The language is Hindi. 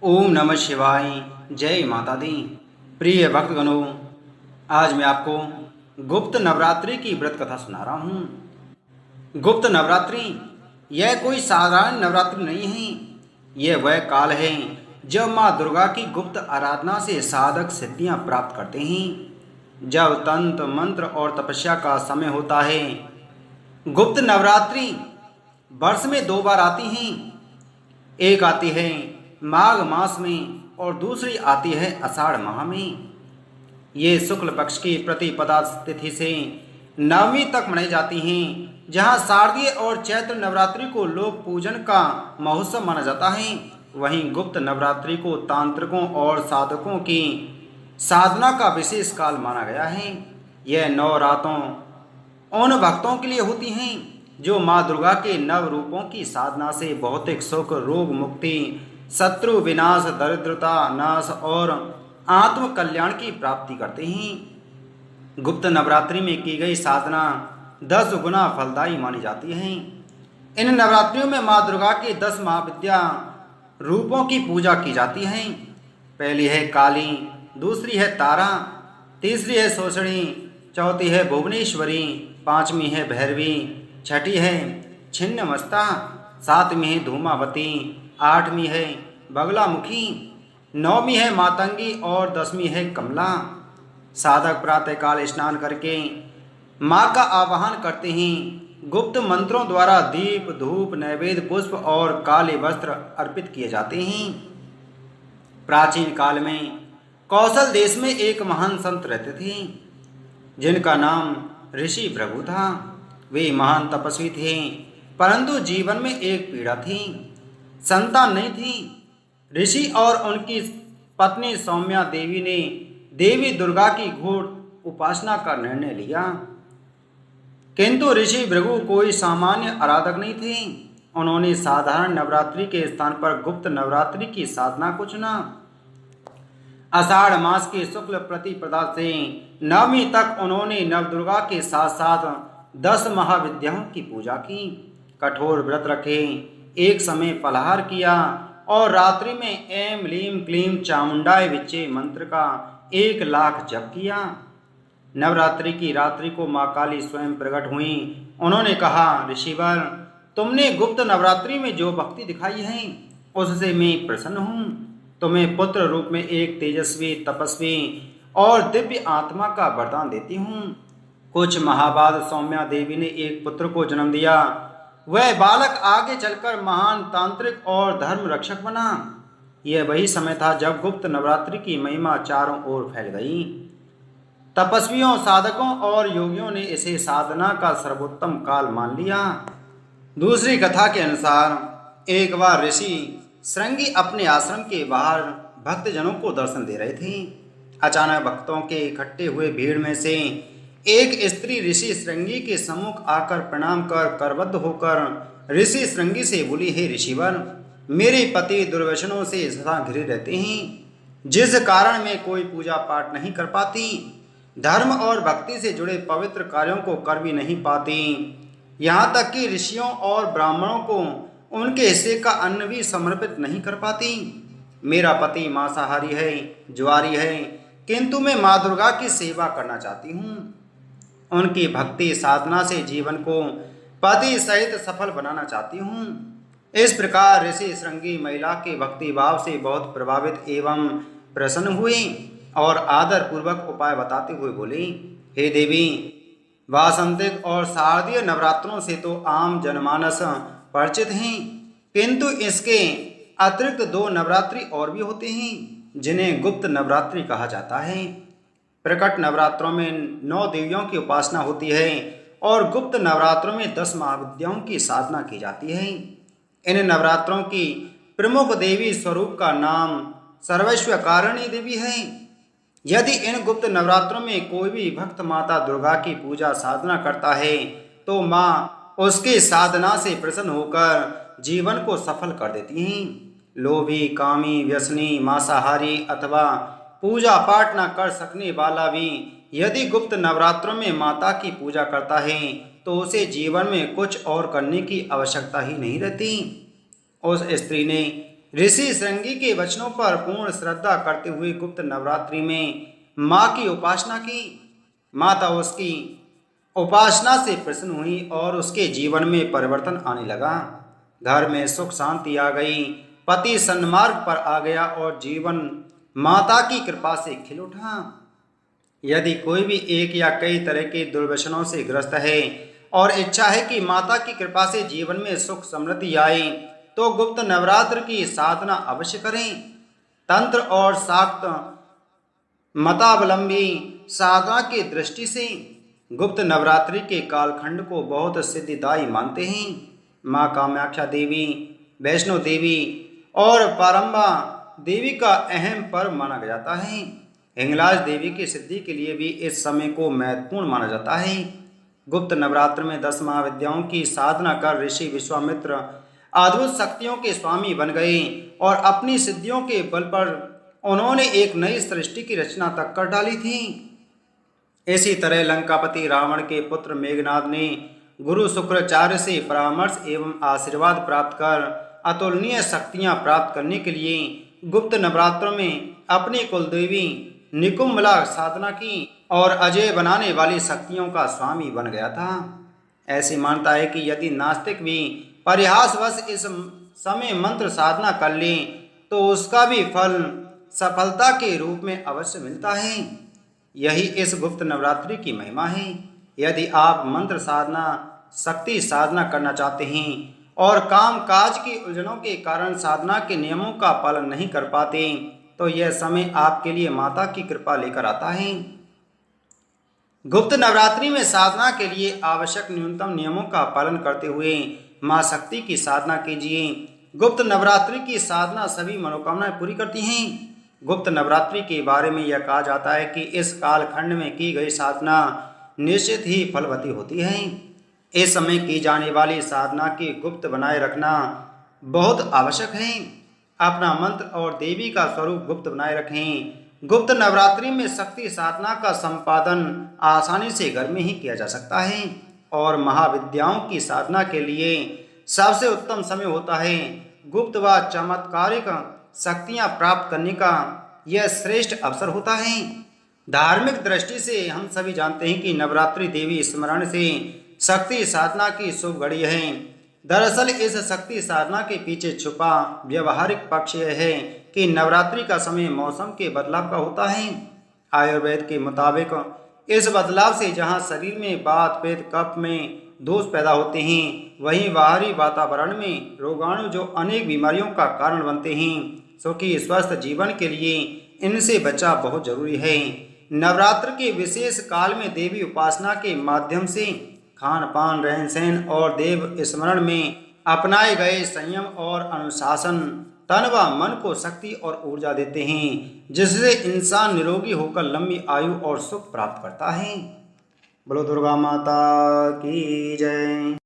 ओम नमः शिवाय। जय माता दी। प्रिय भक्तगणों, आज मैं आपको गुप्त नवरात्रि की व्रत कथा सुना रहा हूँ। गुप्त नवरात्रि यह कोई साधारण नवरात्रि नहीं है। यह वह काल है जब माँ दुर्गा की गुप्त आराधना से साधक सिद्धियाँ प्राप्त करते हैं। जब तंत्र मंत्र और तपस्या का समय होता है। गुप्त नवरात्रि वर्ष में 2 बार आती हैं। एक आती है माघ मास में और दूसरी आती है आषाढ़ माह में। ये शुक्ल पक्ष की प्रतिपदा तिथि से नवमी तक मनाई जाती हैं, जहाँ शारदीय और चैत्र नवरात्रि को लोक पूजन का महोत्सव माना जाता है। वहीं गुप्त नवरात्रि को तांत्रिकों और साधकों की साधना का विशेष काल माना गया है। यह 9 रातों उन भक्तों के लिए होती हैं जो माँ दुर्गा के नव रूपों की साधना से भौतिक सुख, रोग मुक्ति, शत्रु विनाश, दरिद्रता नाश और आत्म कल्याण की प्राप्ति करते हैं। गुप्त नवरात्रि में की गई साधना 10 गुना फलदायी मानी जाती है। इन नवरात्रियों में माँ दुर्गा के 10 महाविद्या रूपों की पूजा की जाती है। पहली है काली, दूसरी है तारा, तीसरी है शोषणी, चौथी है भुवनेश्वरी, 5वीं है भैरवी, छठी है छिन्नमस्ता, 7वीं है धूमावती, 8वीं है बगलामुखी, 9वीं है मातंगी और 10वीं है कमला। साधक प्रातःकाल स्नान करके माँ का आवाहन करते हैं। गुप्त मंत्रों द्वारा दीप, धूप, नैवेद्य, पुष्प और काले वस्त्र अर्पित किए जाते हैं। प्राचीन काल में कौशल देश में एक महान संत रहते थे जिनका नाम ऋषि भृगु था। वे महान तपस्वी थे, परंतु जीवन में एक पीड़ा थी। संतान नहीं थी। ऋषि और उनकी पत्नी सौम्या देवी ने देवी दुर्गा की घोर उपासना का निर्णय लिया, किंतु ऋषि भृगु कोई सामान्य आराधक नहीं थे। उन्होंने साधारण नवरात्रि के स्थान पर गुप्त नवरात्रि की साधना को चुना। आषाढ़ मास की शुक्ल प्रतिपदा से नवमी तक उन्होंने नवदुर्गा के साथ साथ 10 महाविद्याओं की पूजा की, कठोर व्रत रखे, एक समय फलाहार किया और रात्रि में ऐं लीं क्लीं चामुंडाय विच्चे मंत्र का 1 लाख जप किया। नवरात्रि की रात्रि को माँ काली स्वयं प्रकट हुई। उन्होंने कहा, ऋषिवर, तुमने गुप्त नवरात्रि में जो भक्ति दिखाई है उससे मैं प्रसन्न हूँ। तुम्हें पुत्र रूप में एक तेजस्वी, तपस्वी और दिव्य आत्मा का वरदान देती हूँ। कुछ माह बाद सौम्या देवी ने एक पुत्र को जन्म दिया। वह बालक आगे चलकर महान तांत्रिक और धर्म रक्षक बना। यह वही समय था जब गुप्त नवरात्रि की महिमा चारों ओर फैल गई। तपस्वियों, साधकों और योगियों ने इसे साधना का सर्वोत्तम काल मान लिया। दूसरी कथा के अनुसार एक बार ऋषि श्रृंगी अपने आश्रम के बाहर भक्तजनों को दर्शन दे रहे थे। अचानक भक्तों के इकट्ठे हुए भीड़ में से एक स्त्री ऋषि श्रृंगी के सम्मुख आकर प्रणाम कर करबद्ध होकर ऋषि श्रृंगी से बोली, हे ऋषिवर, मेरे पति दुर्व्यसनों से सदा घिरे रहते हैं, जिस कारण मैं कोई पूजा पाठ नहीं कर पाती, धर्म और भक्ति से जुड़े पवित्र कार्यों को कर भी नहीं पाती, यहाँ तक कि ऋषियों और ब्राह्मणों को उनके हिस्से का अन्न भी समर्पित नहीं कर पाती। मेरा पति मांसाहारी है, ज्वारी है, किंतु मैं माँ दुर्गा की सेवा करना चाहती हूँ। उनकी भक्ति साधना से जीवन को पति सहित सफल बनाना चाहती हूँ। इस प्रकार ऋषि श्रृंगी महिला के भक्ति भाव से बहुत प्रभावित एवं प्रसन्न हुए और आदर पूर्वक उपाय बताते हुए बोले, हे देवी, वासंतिक और शारदीय नवरात्रों से तो आम जनमानस परिचित हैं, किंतु इसके अतिरिक्त 2 नवरात्रि और भी होते हैं जिन्हें गुप्त नवरात्रि कहा जाता है। प्रकट नवरात्रों में 9 देवियों की उपासना होती है और गुप्त नवरात्रों में 10 महाविद्याओं की साधना की जाती है। इन नवरात्रों की प्रमुख देवी स्वरूप का नाम सर्वैश्वर्यकारिणी देवी है। यदि इन गुप्त नवरात्रों में कोई भी भक्त माता दुर्गा की पूजा साधना करता है तो माँ उसके साधना से प्रसन्न होकर जीवन को सफल कर देती हैं। लोभी, कामी, व्यसनी, मांसाहारी अथवा पूजा पाठ न कर सकने वाला भी यदि गुप्त नवरात्रों में माता की पूजा करता है तो उसे जीवन में कुछ और करने की आवश्यकता ही नहीं रहती। उस स्त्री ने ऋषि श्रृंगी के वचनों पर पूर्ण श्रद्धा करते हुए गुप्त नवरात्रि में माँ की उपासना की। माता उसकी उपासना से प्रसन्न हुई और उसके जीवन में परिवर्तन आने लगा। घर में सुख शांति आ गई, पति सन्मार्ग पर आ गया और जीवन माता की कृपा से खिल उठा। यदि कोई भी एक या कई तरह के दुर्व्यसनों से ग्रस्त है और इच्छा है कि माता की कृपा से जीवन में सुख समृद्धि आए, तो गुप्त नवरात्र की साधना अवश्य करें। तंत्र और शाक्त मतावलंबी साधना की दृष्टि से गुप्त नवरात्रि के कालखंड को बहुत सिद्धिदायी मानते हैं। माँ कामाख्या देवी, वैष्णो देवी और पारंबा देवी का अहम पर्व माना जाता है। हिंगलाज देवी की सिद्धि के लिए भी इस समय को महत्वपूर्ण माना जाता है। गुप्त नवरात्र में 10 महाविद्याओं की साधना कर ऋषि विश्वामित्र अद्भुत शक्तियों के स्वामी बन गए और अपनी सिद्धियों के बल पर उन्होंने एक नई सृष्टि की रचना तक कर डाली थी। इसी तरह लंकापति रावण के पुत्र मेघनाद ने गुरु शुक्राचार्य से परामर्श एवं आशीर्वाद प्राप्त कर अतुलनीय शक्तियां प्राप्त करने के लिए गुप्त नवरात्रों में अपनी कुलदेवी निकुंभला साधना की और अजय बनाने वाली शक्तियों का स्वामी बन गया था। ऐसी मान्यता है कि यदि नास्तिक भी परिहासवश इस समय मंत्र साधना कर लें तो उसका भी फल सफलता के रूप में अवश्य मिलता है। यही इस गुप्त नवरात्रि की महिमा है। यदि आप मंत्र साधना, शक्ति साधना करना चाहते हैं और काम काज की उलझनों के कारण साधना के नियमों का पालन नहीं कर पाते, तो यह समय आपके लिए माता की कृपा लेकर आता है। गुप्त नवरात्रि में साधना के लिए आवश्यक न्यूनतम नियमों का पालन करते हुए माँ शक्ति की साधना कीजिए। गुप्त नवरात्रि की साधना सभी मनोकामनाएं पूरी करती हैं। गुप्त नवरात्रि के बारे में यह कहा जाता है कि इस कालखंड में की गई साधना निश्चित ही फलवती होती है। इस समय की जाने वाली साधना की गुप्त बनाए रखना बहुत आवश्यक है। अपना मंत्र और देवी का स्वरूप गुप्त बनाए रखें। गुप्त नवरात्रि में शक्ति साधना का संपादन आसानी से घर में ही किया जा सकता है और महाविद्याओं की साधना के लिए सबसे उत्तम समय होता है। गुप्त व चमत्कारिक शक्तियां प्राप्त करने का यह श्रेष्ठ अवसर होता है। धार्मिक दृष्टि से हम सभी जानते हैं कि नवरात्रि देवी स्मरण से शक्ति साधना की शुभ घड़ी है। दरअसल इस शक्ति साधना के पीछे छुपा व्यवहारिक पक्ष यह है कि नवरात्रि का समय मौसम के बदलाव का होता है। आयुर्वेद के मुताबिक इस बदलाव से जहां शरीर में वात, पित्त, कफ में दोष पैदा होते हैं, वहीं बाहरी वातावरण में रोगाणु जो अनेक बीमारियों का कारण बनते हैं। सुखी स्वस्थ जीवन के लिए इनसे बचाव बहुत जरूरी है। नवरात्र के विशेष काल में देवी उपासना के माध्यम से खान पान, रहन सहन और देव स्मरण में अपनाए गए संयम और अनुशासन तन व मन को शक्ति और ऊर्जा देते हैं, जिससे इंसान निरोगी होकर लंबी आयु और सुख प्राप्त करता है। बोलो दुर्गा माता की जय।